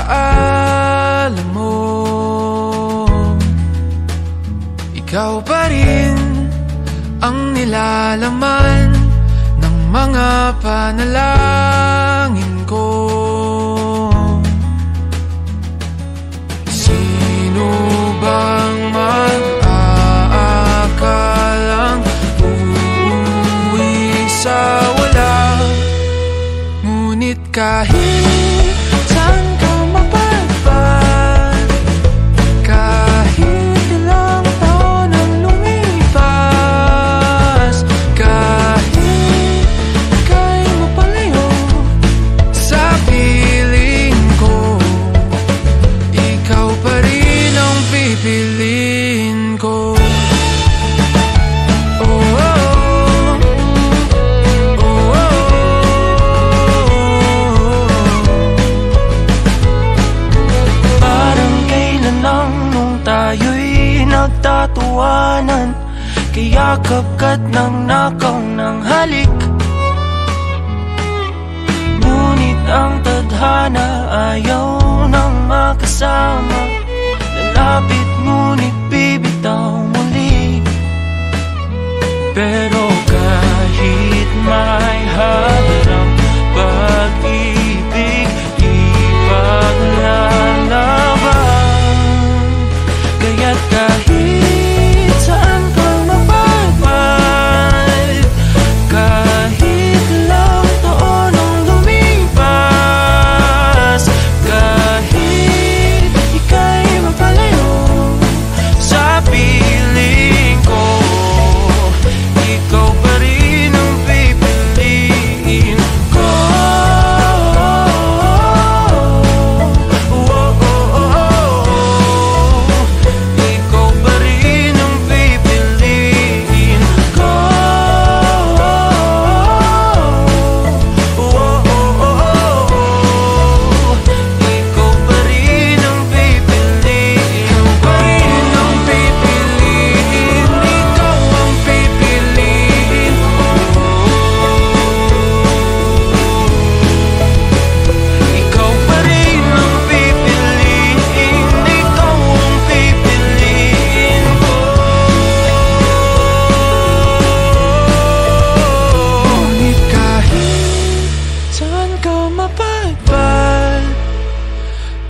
alam mo, ikaw pa rin ang nilalaman ng mga panalangin ko. Sino bang mag-aakalang uuwi sa wala? Ngunit kahit saan ka mapadpad, kahit ilang taon ang lumipas, kahit ika'y mapalayo sa piling ko, ikaw pa rin ang pipiliin ko. Tayo'y nagtatuwanan, kayakap ka't nang nakaw ng halik. Ngunit ang tadhana ayaw nang makasama, lalapit ngunit bibitaw muli. Pero kahit may harang pag-ibig, ipaglalaban. Kaya't kahit saan ka mapadpad, kahit ilang taon ang lumipas, kahit ika'y mapalayo sa piling ko, ikaw pa rin ang pipiliin ko.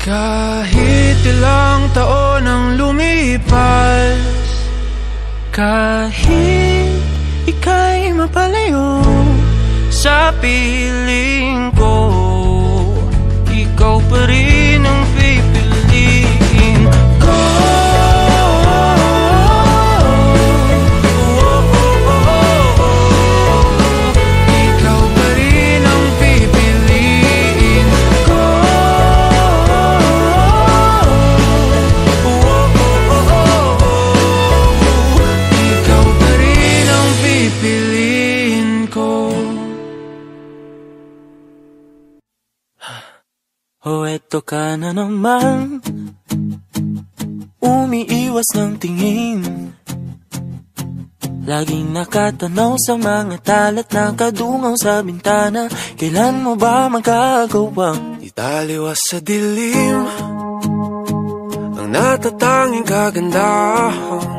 Kahit ilang taon ang lumipas, kahit ika'y mapalayo sa piling ko, ikaw pa rin ang pipiliin ko. Oh, eto ka na naman, umiiwas ng tingin, laging nakatanaw sa mga talat na kadungaw sa bintana. Kailan mo ba magagawang italiwas sa dilim ang natatanging kagandahan,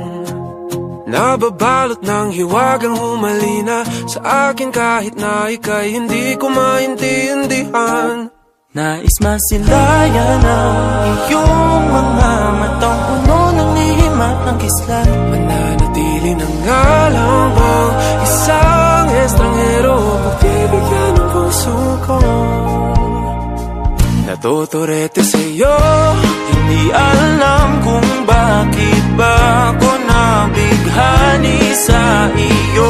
nababalot ng hiwagang humalina sa akin kahit na ika'y hindi ko maintindihan. Nais masilayan ang iyong mga matang puno ng lihim at ng kislan. Mananatili na nga lang bang isang estranghero pagbibigyan ng puso ko? Natuturete sa'yo, hindi alam kung bakit ba ako nabighani sa iyo.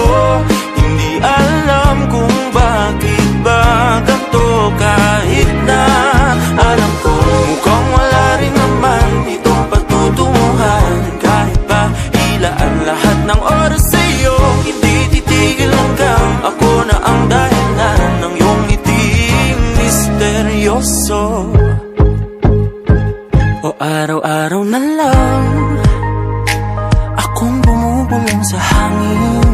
Hindi alam kung bakit ba ganito, kahit na alam ko mukhang wala rin naman itong patutunguhan. Kahit ba ilaan lahat ng oras sa'yo, hindi titigil hanggang ako na ang dahilan ng iyong ngiting misteryoso. O araw-araw na lang akong bumubulong sa hangin,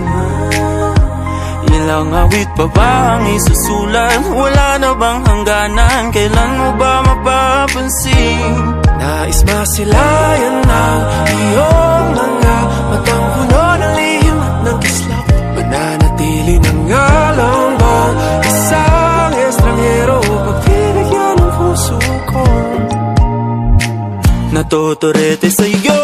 bang isusulat? Wala na bang hangganan? Kailan mo ba mapapansin? Nais masilayan ng iyong mga matang puno ng lihim at ng kislap. Mananatili na nga lang bang isang estranghero pagbibigyan ng puso ko? Natotorete sa'yo,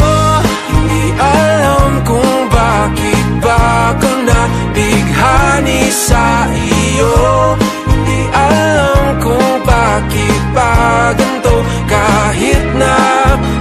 hindi alam kung bakit ba ako nabighani sa iyo. Hindi alam kung bakit ba ganito, kahit na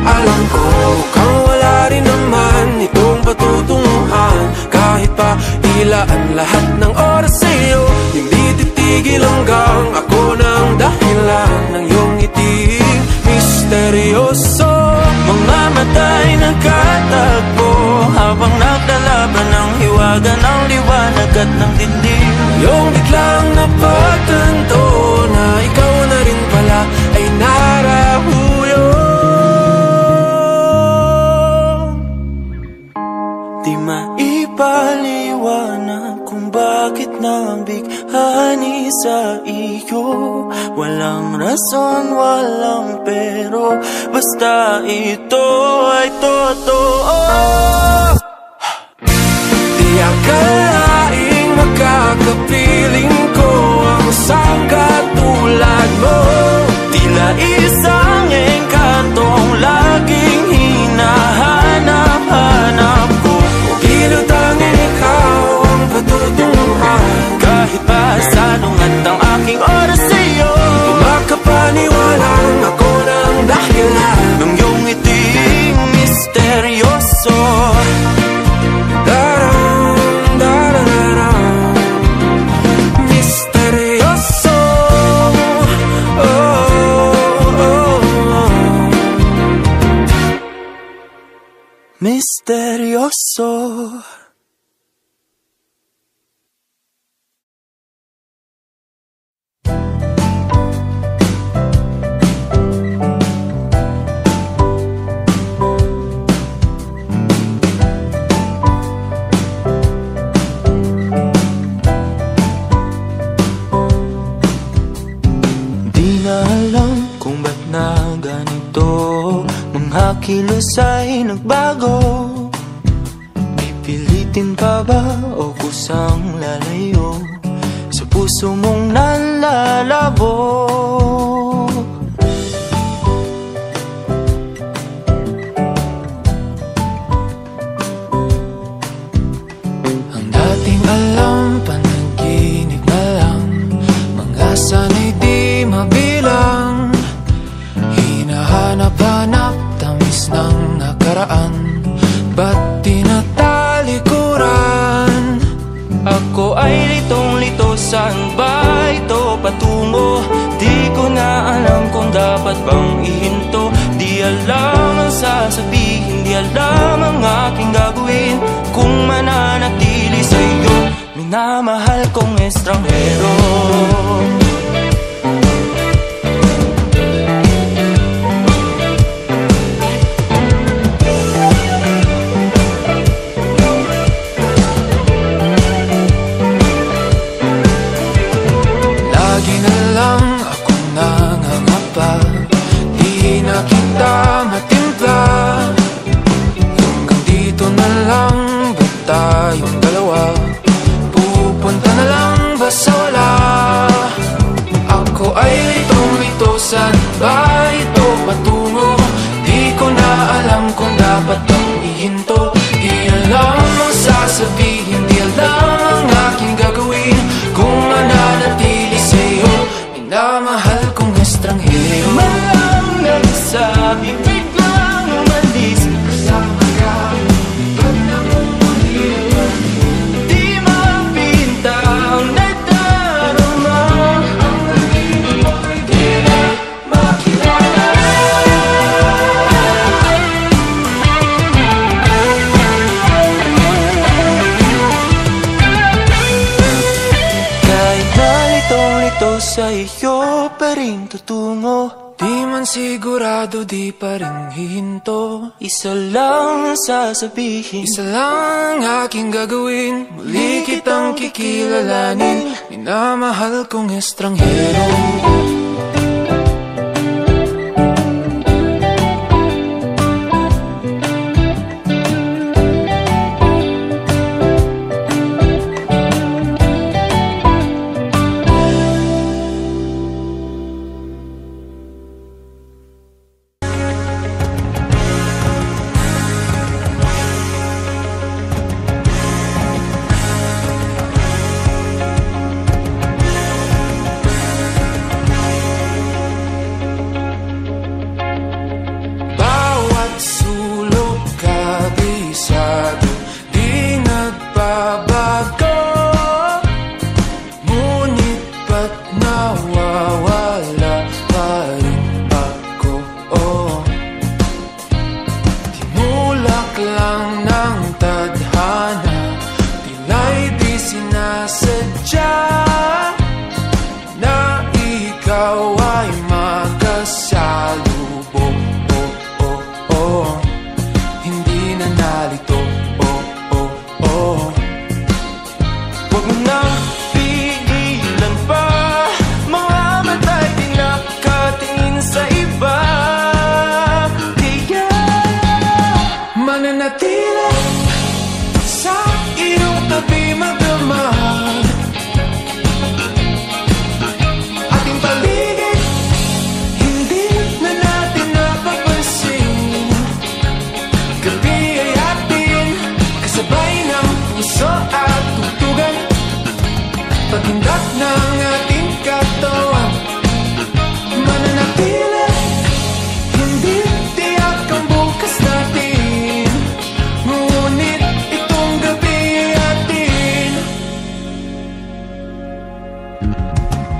alam ko kang wala rin naman itong patutunguhan. Kahit pa ilaan lahat ng oras sa'yo, hindi titigil hanggang ako ng dahilan ng iyong ngiting misteryoso. mga mata'y nagkatagpo habang naglalaban ng hiwaga ng liwanag at ng dilim. Yung biglang napagtanto na ikaw na rin pala ay narahuyo. Di maipaliwanag kung bakit nabighani sa iyo. Walang rason, walang pero, basta ito ay totoo. Di akalaing makakapiling ko ang isang katulad mo. Tila isang engkantong laging hinahanap-hanap ko. Tila tanging ikaw ang patutunguhan. Kahit pa salungat ang aking oras sa'yo, Di makapaniwalang ako ng dahilan ng iyong ngiting misteryoso. Daram, darararam, misteryoso. Oh, oh, oh. Misteryoso. Di na alam kung ba't na ganito, mga kilos ay nagbago. Pipilitin pa ba o kusang lalayo sa puso mong nalalabo? Ang dating alam, panaginip na lang, mga sana'y di mabilang. Hinahanap-hanap, tamis ng nakaraan, ba't tinatalikuran? Ako ay litong-lito, saan ba ito patungo? Di ko na alam kung dapat bang ihinto. Di alam ang sasabihin, di alam ang aking gagawin kung mananatili sa'yo, minamahal kong estranghero. Lagi na lang akong nangangapa, di na kita matimpla. Hanggang dito na lang ba tayong dalawa? Pupunta na lang ba sa wala? Ako ay litong-lito, saan ba ito patungo? Di ko na alam kung dapat bang ihinto. Di alam ang sasabihin, di alam ang aking gagawin kung mananatili sa'yo, minamahal kong estranghero. Malang nagsabi, biglang umalis, kasama ka, ba't namumuliwan? Di mapinta ang nadarama, ang naging mo'y di na makilala. Kahit na litong-lito sa iyo pa rin tutungo. Di man sigurado, di pa rin hihinto. Isa lang ang sasabihin, isa lang ang aking gagawin. Muli kitang kikilalanin, minamahal kong estranghero.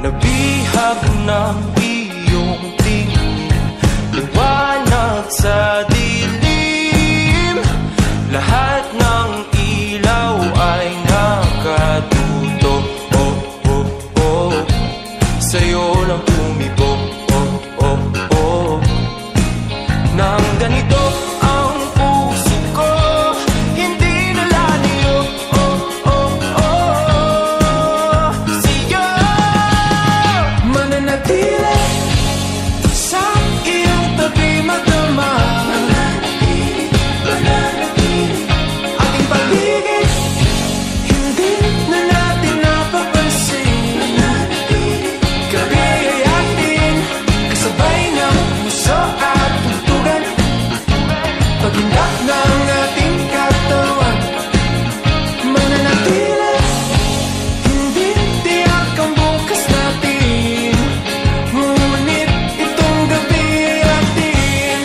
Nabihag ng iyong tingin, liwanag sa dilim. Lahat ng ilaw ay nakatuto. Oh, oh, oh. Sa'yo lang tumibok. Oh, oh, oh. Nang ganito ang puso ko, hindi nalalayo. Oh, oh, oh. Sa'yo mananatili sa iyong tabi magdamag. Ating paligid, hindi na natin napapansin. Gabi ay atin, kasabay ng puso at tugtugan. Paghindak ng ating katawan, mananatili, hindi tiyak ang bukas natin. Ngunit itong gabi ay atin.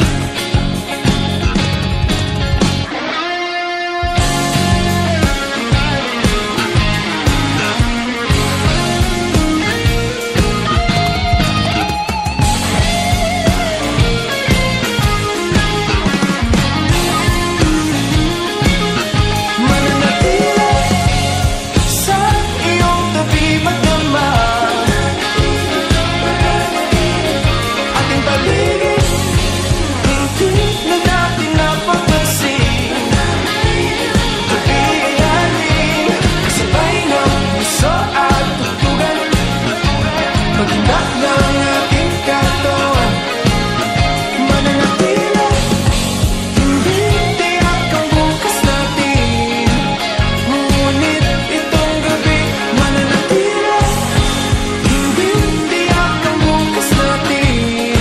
Mananatili sa iyong tabi magdamag. Ating paligid, hindi na natin napapansin. Gabi ay atin, kasabay ng puso at tugtugan. Paghindak ng ating katawan, mananatili, hindi tiyak ang bukas natin. Ngunit itong gabi, mananatili, hindi tiyak ang bukas natin.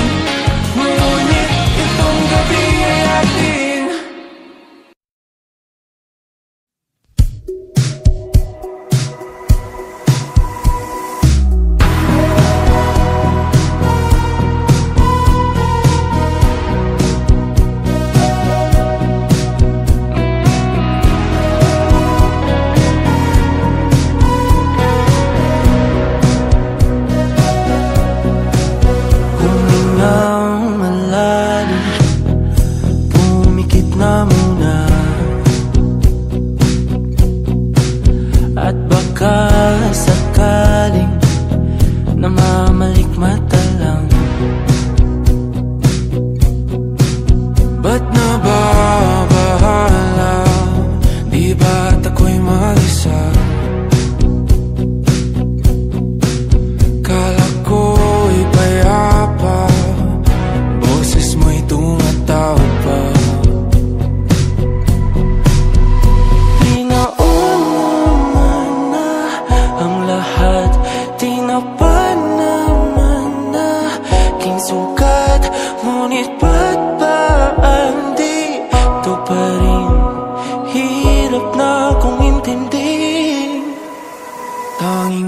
Ngunit itong gabi ay atin. Humingang malalim, pumikit na muna. At baka sakaling namamalikmata lang.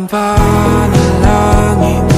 panalangin